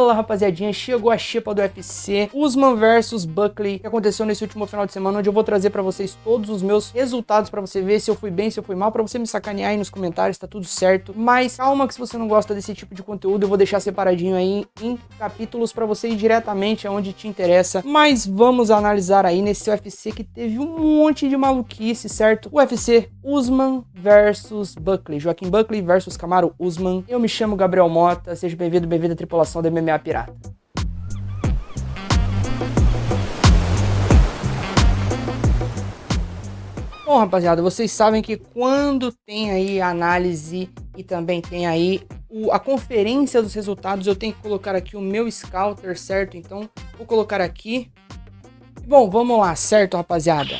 Fala, rapaziadinha, chegou a xepa do UFC, Usman versus Buckley, que aconteceu nesse último final de semana, onde eu vou trazer pra vocês todos os meus resultados pra você ver se eu fui bem, se eu fui mal, pra você me sacanear aí nos comentários, tá tudo certo. Mas calma que se você não gosta desse tipo de conteúdo, eu vou deixar separadinho aí em capítulos pra você ir diretamente aonde te interessa. Mas vamos analisar aí nesse UFC que teve um monte de maluquice, certo? UFC Usman versus Buckley, Joaquim Buckley versus Kamaru Usman. Eu me chamo Gabriel Mota, seja bem-vindo à tripulação da MMA Pirata. Bom, rapaziada, vocês sabem que quando tem aí a análise e também tem aí a conferência dos resultados, eu tenho que colocar aqui o meu scouter, certo? Então, vou colocar aqui. Bom, vamos lá, certo, rapaziada?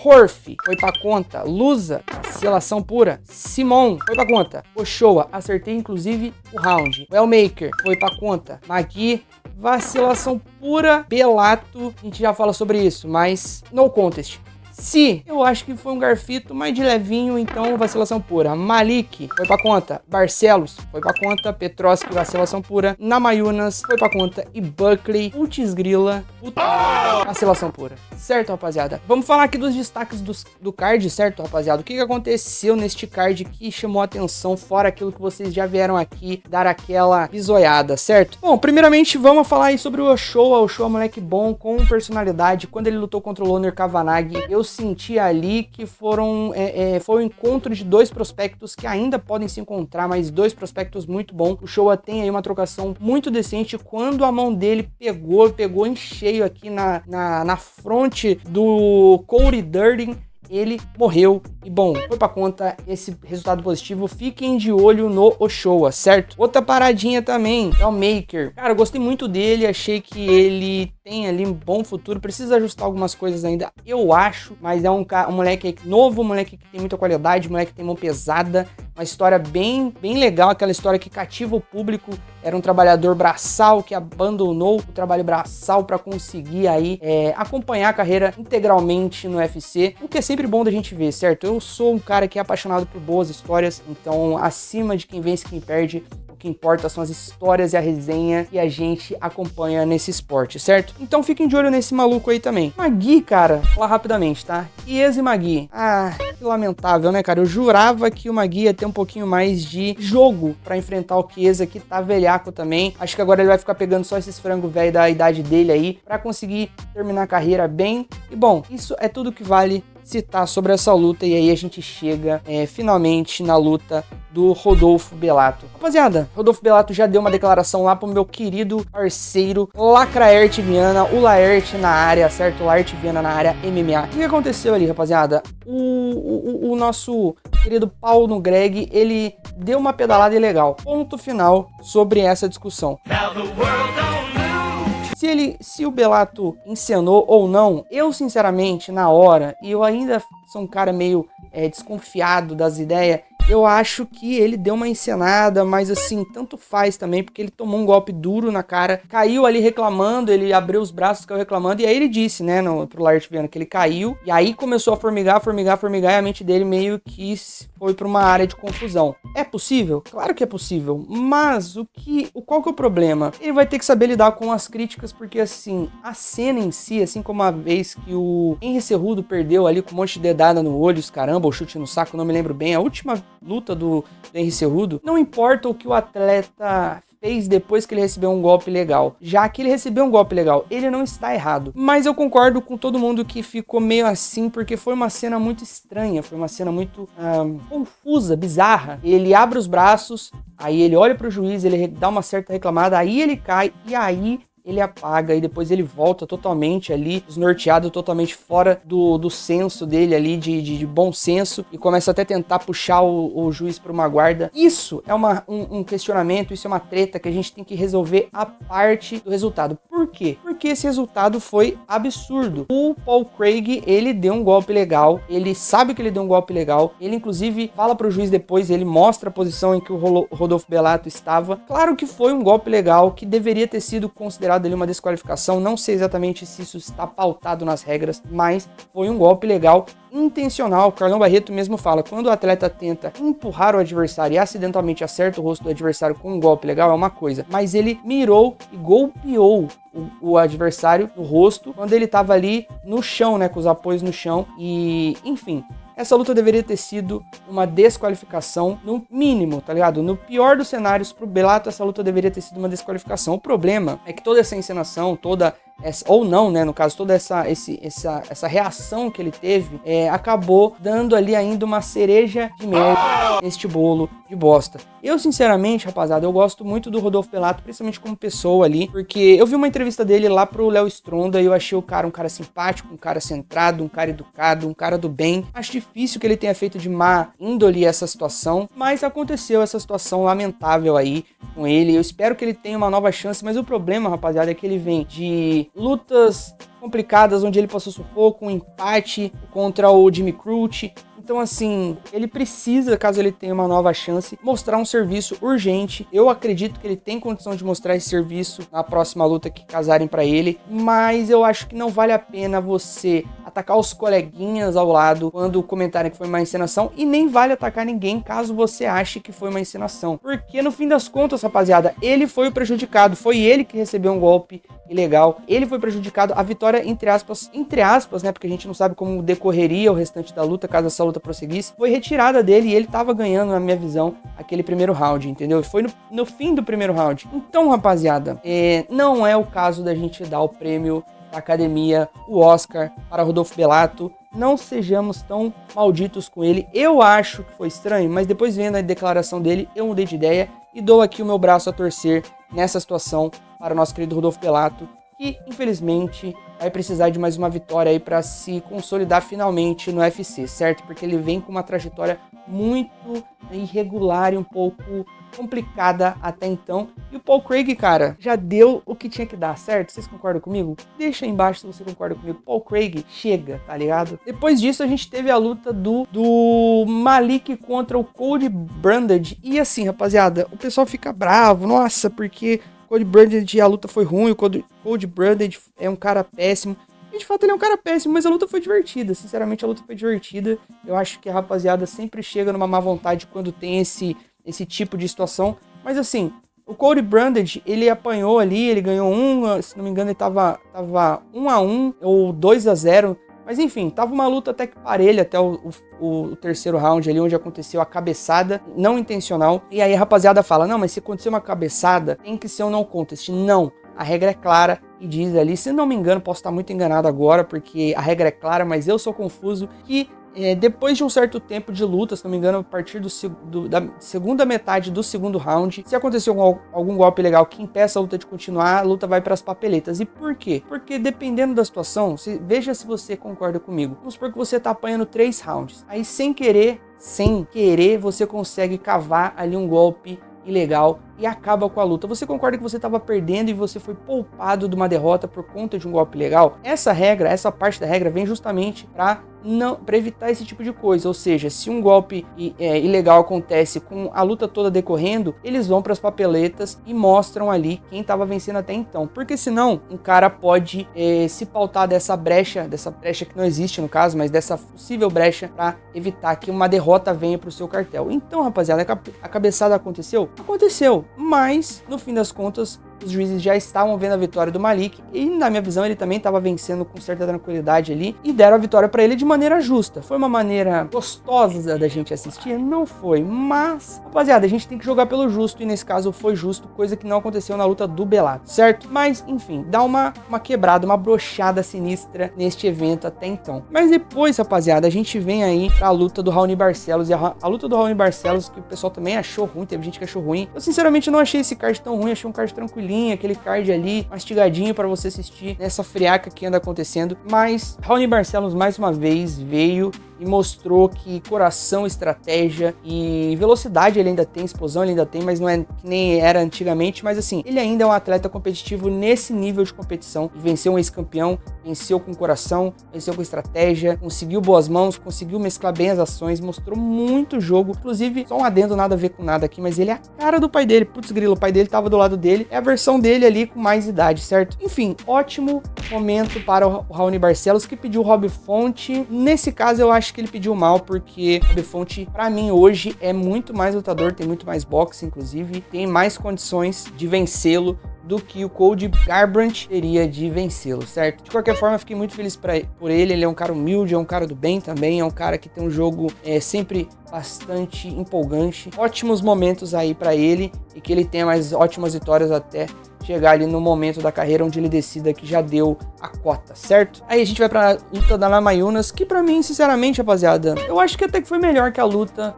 Horf foi pra conta, Lusa, vacilação pura. Simon foi pra conta, Ochoa, acertei inclusive o round. Wellmaker foi pra conta, Magui, vacilação pura. Belato, a gente já fala sobre isso, mas no contest. Se eu acho que foi um garfito, mas de levinho, então vacilação pura. Malik foi pra conta, Barcelos foi pra conta, Petroski, vacilação pura, Namayunas foi pra conta e Buckley, putz grila, vacilação pura. Certo, rapaziada? Vamos falar aqui dos destaques do card, certo, rapaziada? O que aconteceu neste card que chamou a atenção, fora aquilo que vocês já vieram aqui dar aquela bisoiada, certo? Bom, primeiramente vamos falar aí sobre o Ochoa. O Ochoa, moleque bom, com personalidade. Quando ele lutou contra o Loner Kavanagh, eu senti ali que foi o encontro de dois prospectos que ainda podem se encontrar, mas dois prospectos muito bons. O Showa tem aí uma trocação muito decente. Quando a mão dele pegou em cheio aqui na fronte do Cody Durden, ele morreu. E bom, foi pra conta esse resultado positivo. Fiquem de olho no Ochoa, certo? Outra paradinha também é o Maker. Cara, eu gostei muito dele, achei que ele tem ali um bom futuro, precisa ajustar algumas coisas ainda, eu acho, mas é um moleque novo, um moleque que tem muita qualidade, um moleque que tem mão pesada, uma história bem legal, aquela história que cativa o público. Era um trabalhador braçal que abandonou o trabalho braçal para conseguir aí acompanhar a carreira integralmente no UFC, o que é sempre bom da gente ver, certo? Eu sou um cara que é apaixonado por boas histórias, então acima de quem vence, quem perde, o que importa são as histórias e a resenha que a gente acompanha nesse esporte, certo? Então fiquem de olho nesse maluco aí também. Magui, cara, falar rapidamente, tá? Chiesa e Magui. Ah, que lamentável, né, cara? Eu jurava que o Magui ia ter um pouquinho mais de jogo pra enfrentar o Chiesa, que tá velhaco também. Acho que agora ele vai ficar pegando só esses frangos velho da idade dele aí pra conseguir terminar a carreira bem. E bom, isso é tudo que vale citar sobre essa luta, e aí a gente chega finalmente na luta do Rodolfo Belato. Rapaziada, Rodolfo Belato já deu uma declaração lá pro meu querido parceiro Lacraerte Viana, o Laerte na área, certo? O Laerte Viana na área MMA. O que aconteceu ali, rapaziada? O nosso querido Paulo Greg, ele deu uma pedalada ilegal. Ponto final sobre essa discussão. Se o Belato encenou ou não, eu sinceramente, na hora, e eu ainda sou um cara meio desconfiado das ideias, eu acho que ele deu uma encenada, mas assim, tanto faz também, porque ele tomou um golpe duro na cara, caiu ali reclamando, ele abriu os braços, caiu reclamando, e aí ele disse, né, pro Laerte Viana, que ele caiu, e aí começou a formigar, e a mente dele meio que foi pra uma área de confusão. É possível? Claro que é possível, mas qual que é o problema? Ele vai ter que saber lidar com as críticas, porque assim, a cena em si, assim como a vez que o Henry Cejudo perdeu ali com um monte de dedada no olho, caramba, o chute no saco, não me lembro bem, a última luta do Henry Cejudo, não importa o que o atleta fez depois que ele recebeu um golpe legal. Já que ele recebeu um golpe legal, ele não está errado. Mas eu concordo com todo mundo que ficou meio assim, porque foi uma cena muito estranha, foi uma cena muito confusa, bizarra. Ele abre os braços, aí ele olha pro juiz, ele dá uma certa reclamada, aí ele cai, e aí ele apaga e depois ele volta totalmente ali, desnorteado, totalmente fora do senso dele ali, de bom senso, e começa até a tentar puxar o juiz para uma guarda. Isso é um questionamento, isso é uma treta que a gente tem que resolver a parte do resultado. Por quê? Porque esse resultado foi absurdo. O Paul Craig, ele deu um golpe legal, ele sabe que ele deu um golpe legal, ele inclusive fala pro juiz depois, ele mostra a posição em que o Rodolfo Belato estava. Claro que foi um golpe legal, que deveria ter sido considerado ali uma desqualificação, não sei exatamente se isso está pautado nas regras, mas foi um golpe legal. intencional. O Carlão Barreto mesmo fala, quando o atleta tenta empurrar o adversário e acidentalmente acerta o rosto do adversário com um golpe legal, é uma coisa, mas ele mirou e golpeou o adversário no rosto quando ele tava ali no chão, né, com os apoios no chão e, enfim, essa luta deveria ter sido uma desqualificação no mínimo, tá ligado? No pior dos cenários pro Bellato, essa luta deveria ter sido uma desqualificação. O problema é que toda essa encenação, toda essa, ou não, né, no caso, toda essa reação que ele teve, acabou dando ali ainda uma cereja de merda neste bolo de bosta. Eu, sinceramente, rapaziada, eu gosto muito do Rodolfo Bellato, principalmente como pessoa ali, porque eu vi uma entrevista dele lá pro Léo Stronda e eu achei o cara um cara simpático, um cara centrado, um cara educado, um cara do bem. Acho difícil que ele tenha feito de má índole essa situação, mas aconteceu essa situação lamentável aí com ele. Eu espero que ele tenha uma nova chance, mas o problema, rapaziada, é que ele vem de lutas complicadas, onde ele passou sufoco, um empate contra o Jimmy Crute. Então, assim, ele precisa, caso ele tenha uma nova chance, mostrar um serviço urgente. Eu acredito que ele tem condição de mostrar esse serviço na próxima luta que casarem pra ele, mas eu acho que não vale a pena você atacar os coleguinhas ao lado quando comentarem que foi uma encenação, e nem vale atacar ninguém caso você ache que foi uma encenação. Porque no fim das contas, rapaziada, ele foi o prejudicado, foi ele que recebeu um golpe ilegal, ele foi prejudicado. A vitória, entre aspas, né, porque a gente não sabe como decorreria o restante da luta caso essa luta prosseguisse, foi retirada dele e ele tava ganhando, na minha visão, aquele primeiro round, entendeu? Foi no fim do primeiro round. Então, rapaziada, não é o caso da gente dar o prêmio da academia, o Oscar, para Rodolfo Bellato. Não sejamos tão malditos com ele. Eu acho que foi estranho, mas depois vendo a declaração dele, eu mudei de ideia e dou aqui o meu braço a torcer nessa situação para o nosso querido Rodolfo Bellato, que infelizmente vai precisar de mais uma vitória aí para se consolidar finalmente no UFC, certo? Porque ele vem com uma trajetória muito irregular e um pouco complicada até então. E o Paul Craig, cara, já deu o que tinha que dar, certo? Vocês concordam comigo? Deixa aí embaixo se você concorda comigo. Paul Craig, chega, tá ligado? Depois disso, a gente teve a luta do Malik contra o Cody Brundage. E assim, rapaziada, o pessoal fica bravo, nossa, porque Cody Brundage, a luta foi ruim, o Cody Brundage é um cara péssimo. E de fato ele é um cara péssimo, mas a luta foi divertida. Sinceramente, a luta foi divertida. Eu acho que a rapaziada sempre chega numa má vontade quando tem esse tipo de situação. Mas assim, o Cody Brundage, ele apanhou ali, ele ganhou se não me engano, ele tava 1-1 ou 2-0. Mas enfim, tava uma luta até que parelha até o terceiro round ali, onde aconteceu a cabeçada não intencional. E aí a rapaziada fala, não, mas se acontecer uma cabeçada, tem que ser um no contest. Não, a regra é clara e diz ali, se não me engano, posso estar muito enganado agora, porque a regra é clara, mas eu sou confuso, que depois de um certo tempo de luta, se não me engano, a partir da segunda metade do segundo round, se acontecer algum golpe legal que impeça a luta de continuar, a luta vai para as papeletas. E por quê? Porque dependendo da situação, veja se você concorda comigo. Vamos supor que você tá apanhando 3 rounds. Aí sem querer, você consegue cavar ali um golpe ilegal e acaba com a luta. Você concorda que você estava perdendo e você foi poupado de uma derrota por conta de um golpe legal? Essa regra, essa parte da regra vem justamente para evitar esse tipo de coisa. Ou seja, se um golpe ilegal acontece com a luta toda decorrendo, eles vão para as papeletas e mostram ali quem estava vencendo até então. Porque senão, um cara pode se pautar dessa brecha que não existe no caso, mas dessa possível brecha para evitar que uma derrota venha para o seu cartel. Então, rapaziada, a cabeçada aconteceu? Aconteceu. Mas, no fim das contas, os juízes já estavam vendo a vitória do Malik e, na minha visão, ele também estava vencendo com certa tranquilidade ali e deram a vitória para ele de maneira justa. Foi uma maneira gostosa da gente assistir? Não foi, mas, rapaziada, a gente tem que jogar pelo justo e nesse caso foi justo, coisa que não aconteceu na luta do Bellato, certo? Mas, enfim, dá uma quebrada, uma brochada sinistra neste evento até então. Mas depois, rapaziada, a gente vem aí pra luta do Raoni Barcelos e a luta do Raoni Barcelos, que o pessoal também achou ruim, teve gente que achou ruim. Eu, sinceramente, não achei esse card tão ruim, achei um card tranquilo, aquele card ali mastigadinho para você assistir nessa friaca que anda acontecendo, mas Raoni Barcelos mais uma vez veio e mostrou que coração, estratégia e velocidade ele ainda tem, explosão ele ainda tem, mas não é que nem era antigamente, mas assim, ele ainda é um atleta competitivo nesse nível de competição, venceu um ex-campeão, venceu com coração, venceu com estratégia, conseguiu boas mãos, conseguiu mesclar bem as ações, mostrou muito jogo, inclusive, só um adendo, nada a ver com nada aqui, mas ele é a cara do pai dele, putz grilo, o pai dele tava do lado dele, é a versão dele ali com mais idade, certo? Enfim, ótimo momento para o Raoni Barcelos, que pediu o Rob Font, nesse caso eu acho acho que ele pediu mal, porque o Defonte, pra mim, hoje é muito mais lutador, tem muito mais boxe, inclusive, tem mais condições de vencê-lo do que o Cody Garbrandt teria de vencê-lo, certo? De qualquer forma, eu fiquei muito feliz por ele é um cara humilde, é um cara do bem também, é um cara que tem um jogo sempre bastante empolgante, ótimos momentos aí pra ele e que ele tenha mais ótimas vitórias até chegar ali no momento da carreira onde ele decida que já deu a cota, certo? Aí a gente vai pra luta da Namajunas, que pra mim, sinceramente, rapaziada, eu acho que até que foi melhor que a luta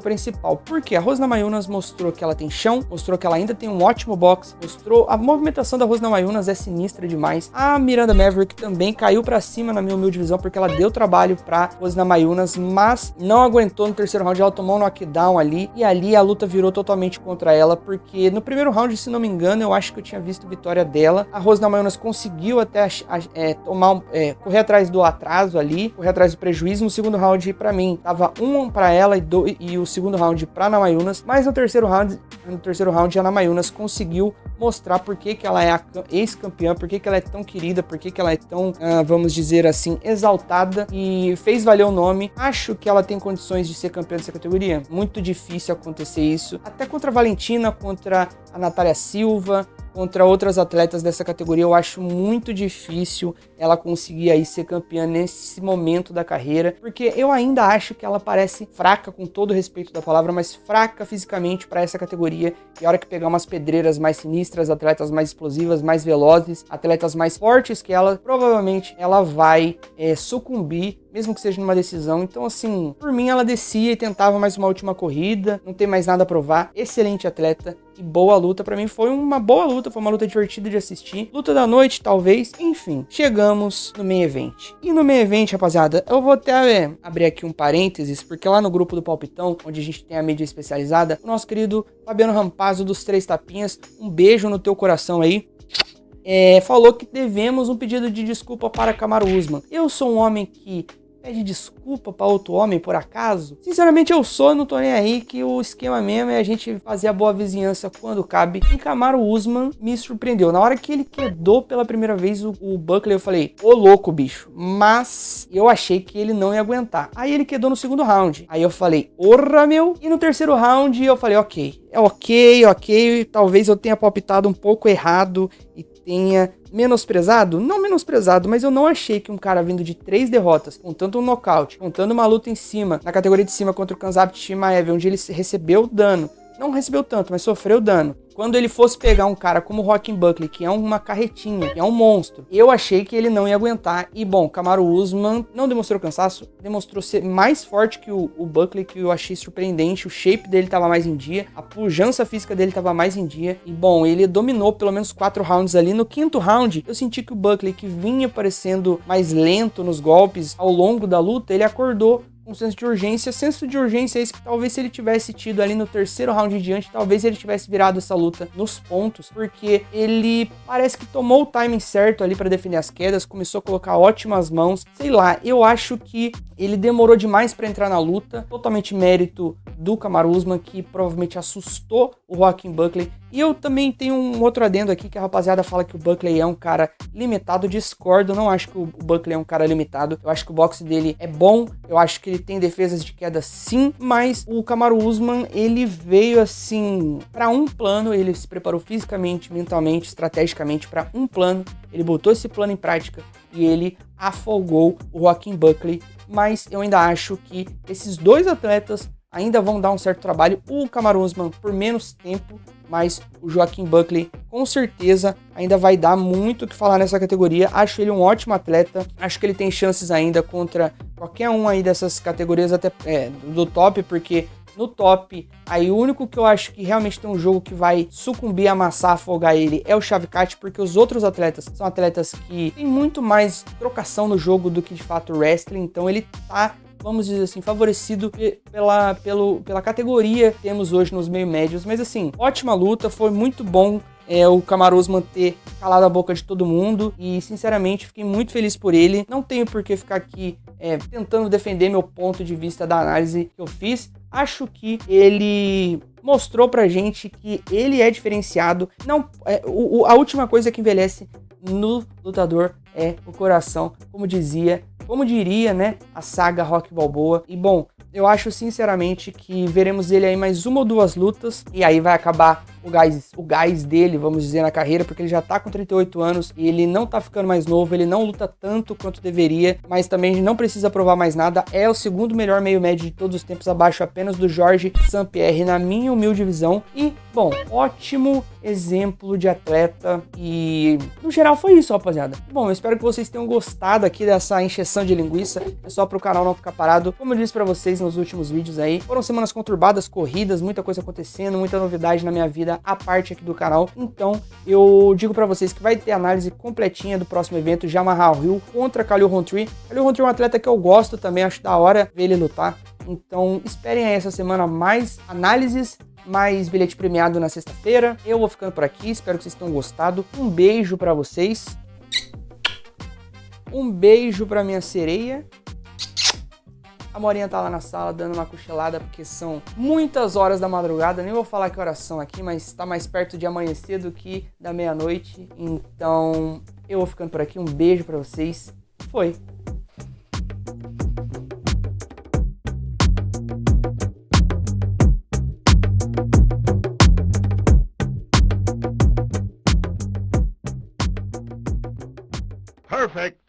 principal. Porque a Rose Namajunas mostrou que ela tem chão, mostrou que ela ainda tem um ótimo boxe, mostrou a movimentação da Rose Namajunas é sinistra demais. A Miranda Maverick também caiu pra cima na minha humilde visão, porque ela deu trabalho pra Rose Namajunas, mas não aguentou no terceiro round, ela tomou um knockdown ali, e ali a luta virou totalmente contra ela, porque no primeiro round, se não me engano, eu acho que eu tinha visto vitória dela. A Rose Namajunas conseguiu até correr atrás do atraso ali, correr atrás do prejuízo. No segundo round, pra mim, tava um pra ela e o segundo round pra Namajunas, mas no terceiro round a Namajunas conseguiu mostrar por que ela é a ex-campeã, por que ela é tão querida, por que ela é tão, vamos dizer assim, exaltada, e fez valer o nome. Acho que ela tem condições de ser campeã dessa categoria. Muito difícil acontecer isso, até contra a Valentina, contra a Natália Silva, contra outras atletas dessa categoria. Eu acho muito difícil ela conseguir aí ser campeã nesse momento da carreira, porque eu ainda acho que ela parece fraca, com todo o respeito da palavra, mas fraca fisicamente para essa categoria. E a hora que pegar umas pedreiras mais sinistras, atletas mais explosivas, mais velozes, atletas mais fortes que ela, provavelmente ela vai sucumbir, mesmo que seja numa decisão. Então, assim, por mim, ela descia e tentava mais uma última corrida, não tem mais nada a provar. Excelente atleta e boa luta. Pra mim, foi uma boa luta, foi uma luta divertida de assistir. Luta da noite, talvez. Enfim, chegamos no main event. E no main event, rapaziada, eu vou até abrir aqui um parênteses, porque lá no grupo do Palpitão, onde a gente tem a mídia especializada, o nosso querido Fabiano Rampazzo dos Três Tapinhas, um beijo no teu coração aí, falou que devemos um pedido de desculpa para Kamaru Usman. Eu sou um homem que pede desculpa para outro homem, por acaso? Sinceramente, eu não tô nem aí, que o esquema mesmo é a gente fazer a boa vizinhança quando cabe. E Kamaru Usman me surpreendeu. Na hora que ele quedou pela primeira vez o Buckley, eu falei, ô louco, bicho. Mas eu achei que ele não ia aguentar. Aí ele quedou no segundo round. Aí eu falei, orra, meu. E no terceiro round eu falei, ok, talvez eu tenha palpitado um pouco errado e tenha menosprezado, não menosprezado, mas eu não achei que um cara vindo de 3 derrotas, contando um nocaute, contando uma luta em cima, na categoria de cima contra o Khamzat Chimaev, onde ele recebeu dano, não recebeu tanto, mas sofreu dano. Quando ele fosse pegar um cara como o Joaquin Buckley, que é uma carretinha, que é um monstro, eu achei que ele não ia aguentar. E bom, Kamaru Usman não demonstrou cansaço, demonstrou ser mais forte que o Buckley, que eu achei surpreendente. O shape dele tava mais em dia, a pujança física dele tava mais em dia. E bom, ele dominou pelo menos 4 rounds ali. No quinto round, eu senti que o Buckley, que vinha parecendo mais lento nos golpes ao longo da luta, ele acordou um senso de urgência. Senso de urgência é esse que talvez se ele tivesse tido ali no terceiro round em diante, talvez ele tivesse virado essa luta nos pontos, porque ele parece que tomou o timing certo ali para defender as quedas, começou a colocar ótimas mãos, sei lá, eu acho que ele demorou demais para entrar na luta, totalmente mérito do Kamaru Usman, que provavelmente assustou o Joaquin Buckley. E eu também tenho um outro adendo aqui, que a rapaziada fala que o Buckley é um cara limitado. Discordo, não acho que o Buckley é um cara limitado. Eu acho que o boxe dele é bom, eu acho que ele tem defesas de queda sim, mas o Kamaru Usman, ele veio assim para um plano, ele se preparou fisicamente, mentalmente, estrategicamente para um plano, ele botou esse plano em prática e ele afogou o Joaquin Buckley. Mas eu ainda acho que esses dois atletas ainda vão dar um certo trabalho. O Kamaru Usman por menos tempo, mas o Joaquin Buckley com certeza ainda vai dar muito o que falar nessa categoria. Acho ele um ótimo atleta, acho que ele tem chances ainda contra qualquer um aí dessas categorias, até do top, porque no top, aí o único que eu acho que realmente tem um jogo que vai sucumbir, amassar, afogar ele é o Shavkat, porque os outros atletas são atletas que tem muito mais trocação no jogo do que de fato wrestling, então ele tá, vamos dizer assim, favorecido pela categoria que temos hoje nos meio médios. Mas assim, ótima luta, foi muito bom o Kamaru Usman ter calado a boca de todo mundo e sinceramente fiquei muito feliz por ele. Não tenho por que ficar aqui tentando defender meu ponto de vista da análise que eu fiz. Acho que ele mostrou pra gente que ele é diferenciado. Não, a última coisa que envelhece no lutador é o coração, como dizia como diria, né, a saga Rock Balboa. E bom, eu acho sinceramente que veremos ele aí mais uma ou duas lutas e aí vai acabar o gás dele, vamos dizer, na carreira, porque ele já tá com 38 anos e ele não tá ficando mais novo, ele não luta tanto quanto deveria, mas também não precisa provar mais nada, é o segundo melhor meio médio de todos os tempos, abaixo apenas do Jorge St-Pierre, na minha humilde visão. E, bom, ótimo exemplo de atleta e, no geral, foi isso, rapaziada. Bom, eu espero que vocês tenham gostado aqui dessa encheção de linguiça, é só pro canal não ficar parado. Como eu disse pra vocês nos últimos vídeos aí, foram semanas conturbadas, corridas, muita coisa acontecendo, muita novidade na minha vida, a parte aqui do canal. Então, eu digo pra vocês que vai ter análise completinha do próximo evento, Jamahal Hill contra Khalil Rountree. Khalil Rountree é um atleta que eu gosto também, acho da hora ver ele lutar. Então, esperem aí essa semana mais análises, mais bilhete premiado na sexta-feira. Eu vou ficando por aqui, espero que vocês tenham gostado. Um beijo pra vocês. Um beijo pra minha sereia. A Morinha tá lá na sala dando uma cochilada porque são muitas horas da madrugada. Nem vou falar que horas são aqui, mas tá mais perto de amanhecer do que da meia-noite. Então, eu vou ficando por aqui. Um beijo pra vocês. Foi. Perfect.